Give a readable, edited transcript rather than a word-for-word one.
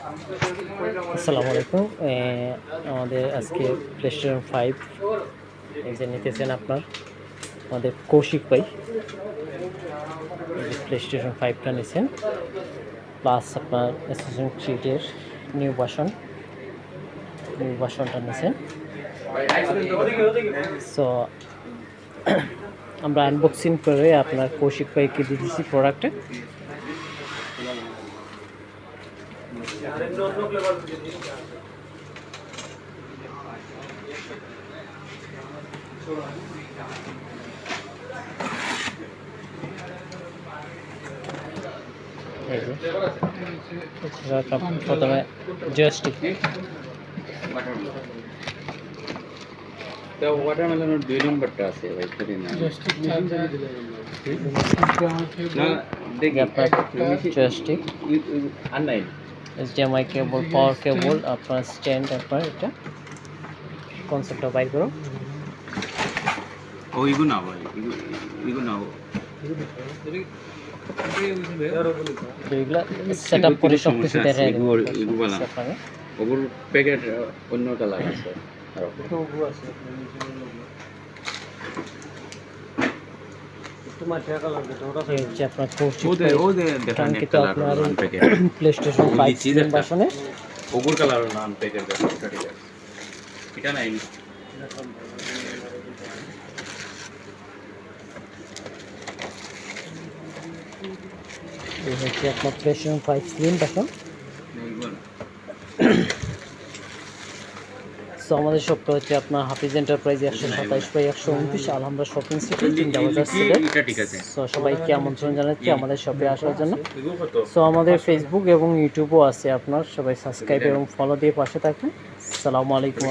আসসালামু আলাইকুম। আমাদের আজকে প্লেস্টেশন 5 এই যে নিতেছেন আপনার আমাদের কৌশিক ভাই, এই যে প্লেস্টেশন 5টা নিছেন, প্লাস আপনার অ্যাসেসিন ক্রিডের নিউ ভার্সনটা নিছেন। সো আমরা আনবক্সিং করে আপনার কৌশিক ভাইকে দিয়ে দিচ্ছি প্রোডাক্টে। এই যে প্রথমে জয়স্টিক, ওয়াটারমেলনের 2 নম্বরটা আছে ভাই, করি না না দেখি আপনার জয়স্টিক, অনলাইন HDMI কেবল, পাওয়ার কেবল, আপনার স্ট্যান্ড, আপনার এটা কনসেপ্টটা বাইর করো। ও ইগু না ভাই, ইগু না এইগুলা সেট আপ করে সব কিছু দেখাই দেবো ইগু বলা আপনাকে। ওগুর প্যাকেট অন্য কালার আছে আর এই যে আপনার ওদের দেখান কাঙ্ক্ষিত একটা কালার আপনার আন প্যাকেট প্লেস্টেশন 5 ভার্সনে ওগুর কালার আন প্যাকেট ঠিক আছে এটা নাই এই হচ্ছে আপনার প্লেস্টেশন 5 স্লিম ভার্সন। সো আমাদের শপটা হচ্ছে আপনার হাফিজ এন্টারপ্রাইজ 127/129 আলহামরা শপিং সিটি, তিনটা বাজার সিলেট। সো সবাইকে আমন্ত্রণ জানাচ্ছি আমাদের শপে আসার জন্য। সো আমাদের ফেসবুক এবং ইউটিউবও আছে, আপনার সবাই সাবস্ক্রাইব এবং ফলো দিয়ে পাশে থাকবেন। আসসালামু আলাইকুম।